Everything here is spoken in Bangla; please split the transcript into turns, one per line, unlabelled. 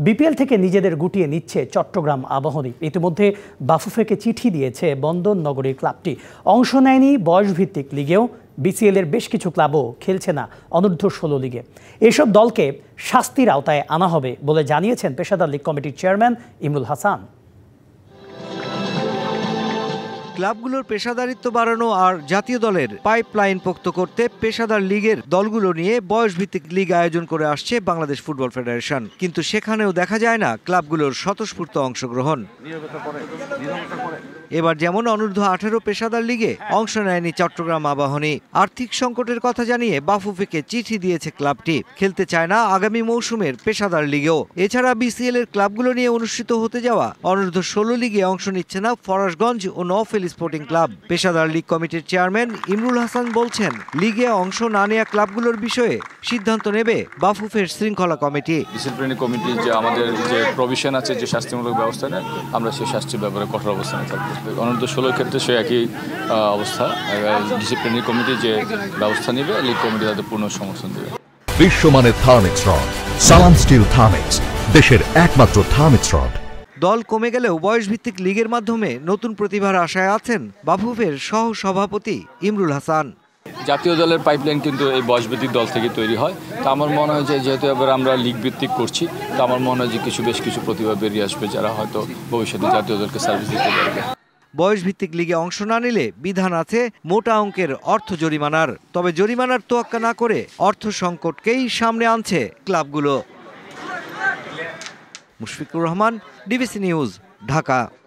বিপিএল থেকে নিজেদের গুটিয়ে নিচ্ছে চট্টগ্রাম আবাহনী। ইতিমধ্যে বাফুফেকে চিঠি দিয়েছে বন্দর নগরীর ক্লাবটি। অংশ নেয়নি বয়সভিত্তিক লিগেও। বিসিএল এর বেশ কিছু ক্লাবও খেলছে না অনূর্ধ্ব-16 লিগে। এসব দলকে শাস্তির আওতায় আনা হবে বলে জানিয়েছেন পেশাদার লীগ কমিটির চেয়ারম্যান ইমরুল হাসান।
ক্লাবগুলোর পেশাদারিত্ব বাড়ানো আর জাতীয় দলের পাইপলাইন পোক্ত করতে পেশাদার লীগের দলগুলো নিয়ে বয়সভিত্তিক লীগ আয়োজন করে আসছে বাংলাদেশ ফুটবল ফেডারেশন। কিন্তু সেখানেও দেখা যায় না ক্লাবগুলোর স্বতঃস্ফূর্ত অংশগ্রহণ। এবার যেমন অনূর্ধ্ব-18 পেশাদার লিগে অংশ নেয়নি চট্টগ্রাম আবাহনী। আর্থিক সংকটের কথা জানিয়ে বাফুফেকে চিঠি দিয়েছে ক্লাবটি। খেলতে চায় না আগামী মৌসুমের পেশাদার লিগেও। এছাড়া বিসিএল এর ক্লাবগুলো নিয়ে অনুষ্ঠিত হতে যাওয়া অনূর্ধ্ব-16 লিগে অংশ নিচ্ছে না ফরাশগঞ্জ ও নওফেল স্পোর্টিং ক্লাব। পেশাদার লীগ কমিটির চেয়ারম্যান ইমরুল হাসান বলছেন, লিগে অংশ না নেওয়া ক্লাবগুলোর বিষয়ে সিদ্ধান্ত নেবে বাফুফের শৃঙ্খলা কমিটি।
ডিসিপ্লিনারি কমিটি যে আমাদের যে প্রভিশন আছে, যে শাস্তিমূলক ব্যবস্থা নেয়, আমরা সেই শাস্তির ব্যাপারে কঠোর অবস্থানে থাকবো। অনূর্ধ্ব-16 ক্ষেত্রে সে একই অবস্থা। ডিসিপ্লিনারি কমিটি যে ব্যবস্থা নেবে, লীগ কমিটি তাদের পূর্ণ সমর্থন দেবে।
বিশ্বমানের থার্মিক্স রড, সালাম স্টিল থার্মিক্স, দেশের একমাত্র থার্মিক্স রড।
দল কমে গেলেও বয়সভিত্তিক লীগের মাধ্যমে নতুন প্রতিভার আশায় আছেন বাফুফের সহ সভাপতি ইমরুল হাসান।
জাতীয় দলের পাইপলাইন কিন্তু এই বয়সভিত্তিক দল থেকে তৈরি হয়। তো আমার মনে হয় যে যেহেতু এবার আমরা লীগ ভিত্তিক করছি, তো আমার মনে হয় যে বেশ কিছু প্রতিভা বেরিয়ে আসবে যারা হয়তো ভবিষ্যতে জাতীয় দলকে সার্ভিস দিতে পারবে।
বয়সভিত্তিক লিগে অংশ না নিলে বিধান আছে মোটা অঙ্কের অর্থ জরিমানার। তবে জরিমানার তোয়াক্কা না করে অর্থ সংকটকেই সামনে আনছে ক্লাবগুলো। Mushfiqur Rahman, DBC news, Dhaka.